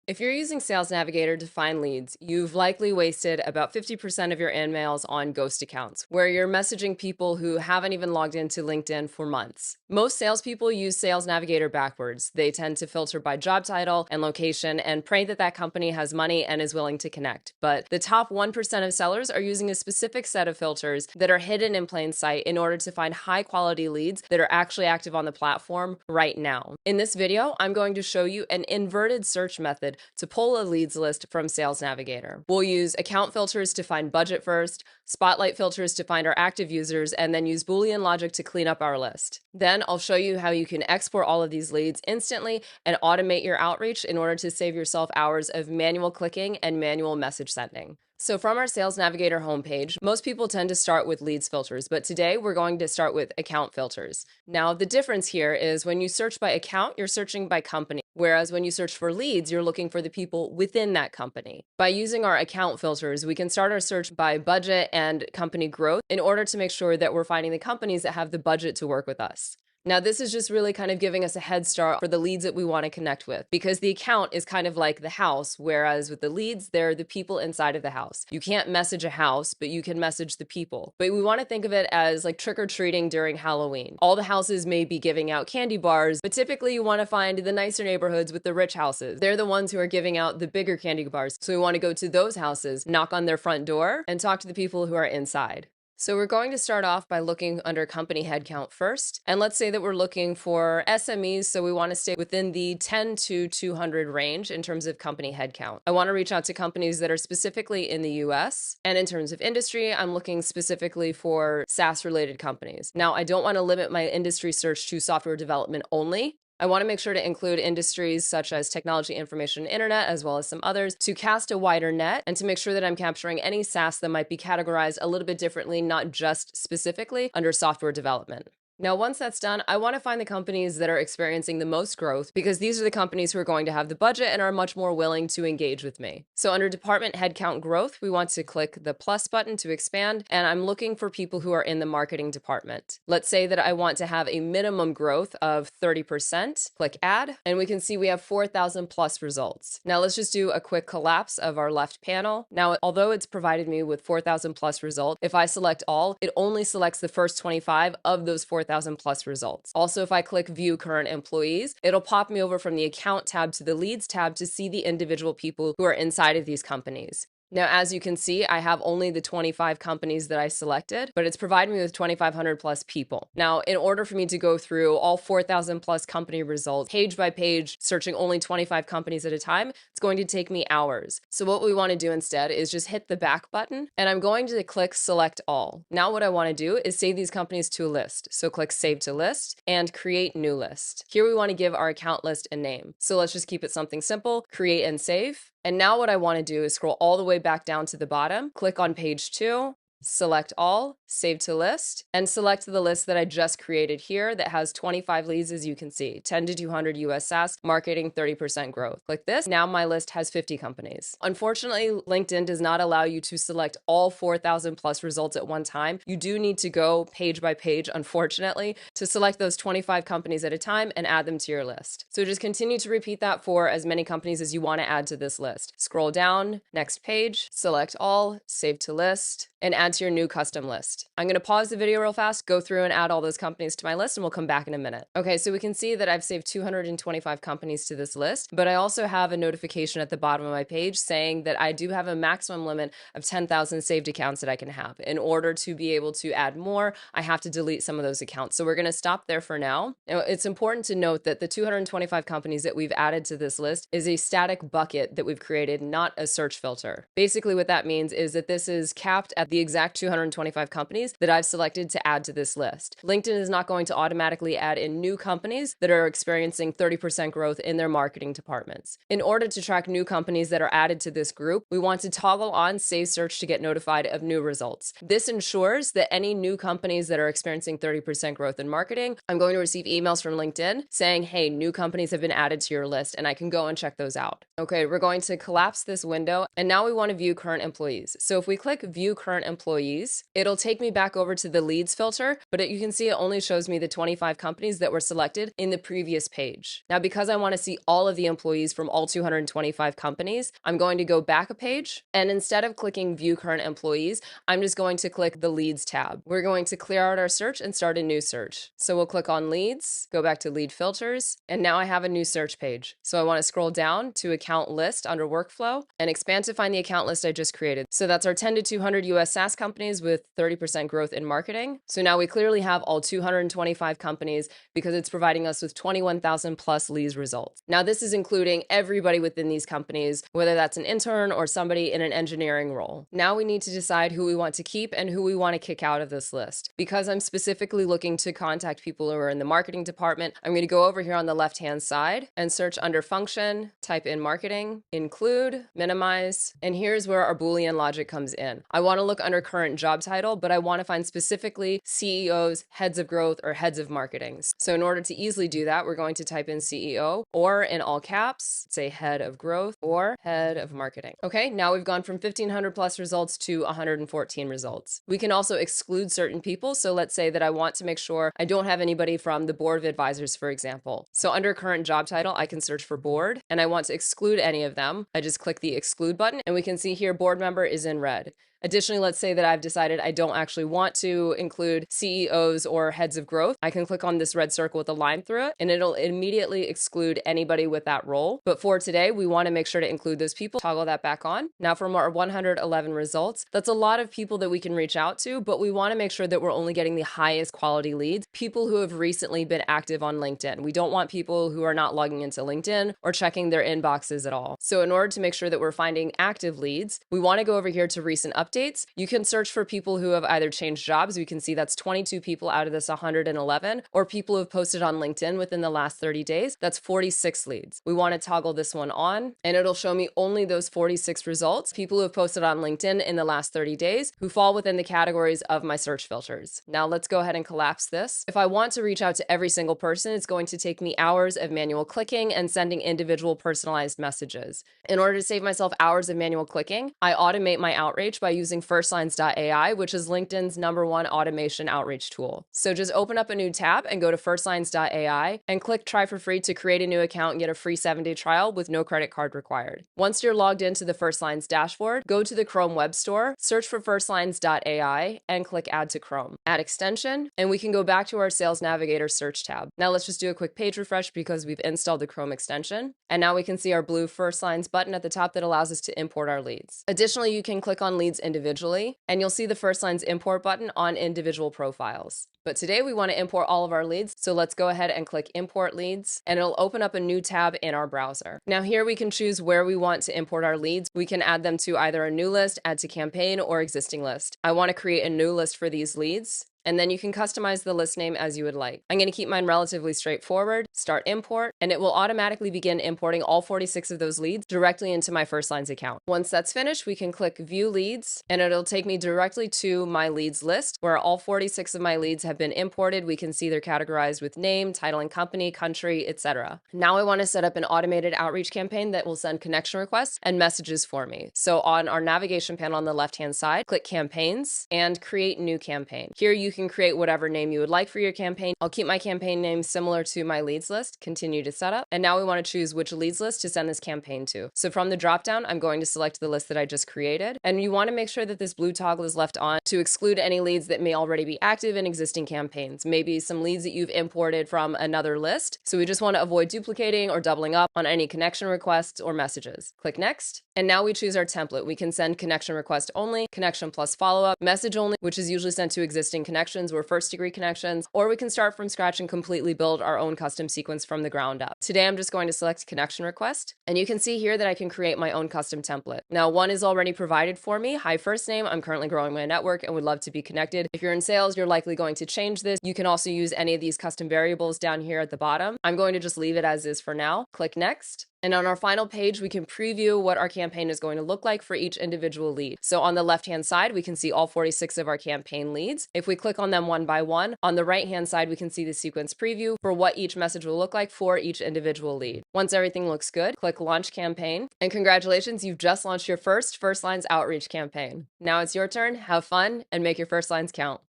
If you're using Sales Navigator to find leads, you've likely wasted about 50% of your emails on ghost accounts, where you're messaging people who haven't even logged into LinkedIn for months. Most salespeople use Sales Navigator backwards. They tend to filter by job title and location and pray that that company has money and is willing to connect. But the top 1% of sellers are using a specific set of filters that are hidden in plain sight in order to find high quality leads that are actually active on the platform right now. In this video, I'm going to show you an inverted search method to pull a leads list from Sales Navigator. We'll use account filters to find budget first, spotlight filters to find our active users, and then use Boolean Logic to clean up our list. Then I'll show you how you can export all of these leads instantly and automate your outreach in order to save yourself hours of manual clicking and manual message sending. So from our Sales Navigator homepage, most people tend to start with leads filters, but today we're going to start with account filters. Now, the difference here is when you search by account, you're searching by company, whereas when you search for leads, you're looking for the people within that company. By using our account filters, we can start our search by budget and company growth in order to make sure that we're finding the companies that have the budget to work with us. Now, this is just really kind of giving us a head start for the leads that we want to connect with, because the account is kind of like the house, whereas with the leads, they're the people inside of the house. You can't message a house, but you can message the people. But we want to think of it as like trick-or-treating during Halloween. All the houses may be giving out candy bars, but typically you want to find the nicer neighborhoods with the rich houses. They're the ones who are giving out the bigger candy bars. So we want to go to those houses, knock on their front door, and talk to the people who are inside. So we're going to start off by looking under company headcount first. And let's say that we're looking for SMEs, so we want to stay within the 10 to 200 range in terms of company headcount. I want to reach out to companies that are specifically in the US. And in terms of industry, I'm looking specifically for SaaS-related companies. Now, I don't want to limit my industry search to software development only. I want to make sure to include industries such as technology, information, and internet, as well as some others, to cast a wider net and to make sure that I'm capturing any SaaS that might be categorized a little bit differently, not just specifically under software development. Now, once that's done, I want to find the companies that are experiencing the most growth, because these are the companies who are going to have the budget and are much more willing to engage with me. So under Department Headcount Growth, we want to click the plus button to expand, and I'm looking for people who are in the marketing department. Let's say that I want to have a minimum growth of 30%. Click Add, and we can see we have 4,000 plus results. Now let's just do a quick collapse of our left panel. Now, although it's provided me with 4,000 plus results, if I select all, it only selects the first 25 of those 4,000 plus results. Also, if I click View Current Employees, it'll pop me over from the Account tab to the Leads tab to see the individual people who are inside of these companies. Now, as you can see, I have only the 25 companies that I selected, but it's providing me with 2,500 plus people. Now, in order for me to go through all 4,000 plus company results, page by page, searching only 25 companies at a time, it's going to take me hours. So what we want to do instead is just hit the back button, and I'm going to click Select All. Now what I want to do is save these companies to a list. So click Save to List and Create New List. Here we want to give our account list a name. So let's just keep it something simple, Create and Save. And now what I want to do is scroll all the way back down to the bottom, click on page 2, select all, save to list, and select the list that I just created here that has 25 leads, as you can see, 10 to 200 US SaaS, marketing, 30% growth. Click this. Now my list has 50 companies. Unfortunately, LinkedIn does not allow you to select all 4,000 plus results at one time. You do need to go page by page, unfortunately, to select those 25 companies at a time and add them to your list. So just continue to repeat that for as many companies as you want to add to this list. Scroll down, next page, select all, save to list, and add to your new custom list. I'm going to pause the video real fast, go through and add all those companies to my list, and we'll come back in a minute. Okay, so we can see that I've saved 225 companies to this list, but I also have a notification at the bottom of my page saying that I do have a maximum limit of 10,000 saved accounts that I can have. In order to be able to add more, I have to delete some of those accounts. So we're going to stop there for now. Now, it's important to note that the 225 companies that we've added to this list is a static bucket that we've created, not a search filter. Basically, what that means is that this is capped at the exact 225 companies that I've selected to add to this list. LinkedIn is not going to automatically add in new companies that are experiencing 30% growth in their marketing departments. In order to track new companies that are added to this group, we want to toggle on Save Search to get notified of new results. This ensures that any new companies that are experiencing 30% growth in marketing, I'm going to receive emails from LinkedIn saying, hey, new companies have been added to your list, and I can go and check those out. Okay, we're going to collapse this window, and now we want to view current employees. So if we click View Current Employees, it'll take take me back over to the leads filter, but you can see it only shows me the 25 companies that were selected in the previous page. Now, because I want to see all of the employees from all 225 companies, I'm going to go back a page, and instead of clicking View Current Employees, I'm just going to click the Leads tab. We're going to clear out our search and start a new search. So we'll click on Leads, go back to Lead Filters, and now I have a new search page. So I want to scroll down to Account List under Workflow and expand to find the account list I just created. So that's our 10 to 200 US SaaS companies with 30% growth in marketing. So now we clearly have all 225 companies because it's providing us with 21,000 plus leads results. Now this is including everybody within these companies, whether that's an intern or somebody in an engineering role. Now we need to decide who we want to keep and who we want to kick out of this list. Because I'm specifically looking to contact people who are in the marketing department, I'm going to go over here on the left-hand side and search under Function, type in Marketing, Include, Minimize, and here's where our Boolean logic comes in. I want to look under Current Job Title, but I want to find specifically CEOs, Heads of Growth, or Heads of Marketing. So in order to easily do that, we're going to type in CEO, or in all caps, say Head of Growth or Head of Marketing. Okay, now we've gone from 1,500 plus results to 114 results. We can also exclude certain people. So let's say that I want to make sure I don't have anybody from the board of advisors, for example. So under Current Job Title, I can search for board, and I want to exclude any of them. I just click the Exclude button, and we can see here board member is in red. Additionally, let's say that I've decided I don't actually want to include CEOs or heads of growth. I can click on this red circle with a line through it, and it'll immediately exclude anybody with that role. But for today, we want to make sure to include those people. Toggle that back on. Now from our 111 results, that's a lot of people that we can reach out to, but we want to make sure that we're only getting the highest quality leads, people who have recently been active on LinkedIn. We don't want people who are not logging into LinkedIn or checking their inboxes at all. So in order to make sure that we're finding active leads, we want to go over here to recent updates. You can search for people who have either changed jobs. We can see that's 22 people out of this 111, or people who have posted on LinkedIn within the last 30 days. That's 46 leads. We want to toggle this one on, and it'll show me only those 46 results, people who have posted on LinkedIn in the last 30 days, who fall within the categories of my search filters. Now let's go ahead and collapse this. If I want to reach out to every single person, it's going to take me hours of manual clicking and sending individual personalized messages. In order to save myself hours of manual clicking, I automate my outreach by using firstlines.ai, which is LinkedIn's #1 automation outreach tool. So just open up a new tab and go to firstlines.ai and click try for free to create a new account and get a free 7-day trial with no credit card required. Once you're logged into the Firstlines dashboard, go to the Chrome web store, search for firstlines.ai and click add to Chrome. Add extension, and we can go back to our Sales Navigator search tab. Now let's just do a quick page refresh because we've installed the Chrome extension. And now we can see our blue Firstlines button at the top that allows us to import our leads. Additionally, you can click on leads individually, and you'll see the Firstlines import button on individual profiles. But today we want to import all of our leads, so let's go ahead and click Import Leads, and it'll open up a new tab in our browser. Now here we can choose where we want to import our leads. We can add them to either a new list, add to campaign, or existing list. I want to create a new list for these leads, and then you can customize the list name as you would like. I'm going to keep mine relatively straightforward, start import, and it will automatically begin importing all 46 of those leads directly into my Firstlines account. Once that's finished, we can click View Leads, and it'll take me directly to my leads list where all 46 of my leads have been imported. We can see they're categorized with name, title and company, country, etc. Now I want to set up an automated outreach campaign that will send connection requests and messages for me. So on our navigation panel on the left-hand side, click Campaigns and Create New Campaign. Here you can create whatever name you would like for your campaign. I'll keep my campaign name similar to my leads list, continue to set up. And now we want to choose which leads list to send this campaign to. So from the dropdown, I'm going to select the list that I just created. And you want to make sure that this blue toggle is left on to exclude any leads that may already be active in existing campaigns. Maybe some leads that you've imported from another list. So we just want to avoid duplicating or doubling up on any connection requests or messages. Click Next. And now we choose our template. We can send connection request only, connection plus follow-up, message only, which is usually sent to existing connections or first-degree connections, or we can start from scratch and completely build our own custom sequence from the ground up. Today, I'm just going to select connection request, and you can see here that I can create my own custom template. Now, one is already provided for me. Hi, first name. I'm currently growing my network and would love to be connected. If you're in sales, you're likely going to change this. You can also use any of these custom variables down here at the bottom. I'm going to just leave it as is for now. Click Next. And on our final page, we can preview what our campaign is going to look like for each individual lead. So on the left-hand side, we can see all 46 of our campaign leads. If we click on them one by one, on the right-hand side, we can see the sequence preview for what each message will look like for each individual lead. Once everything looks good, click Launch Campaign. And congratulations, you've just launched your first First Lines outreach campaign. Now it's your turn. Have fun and make your first lines count.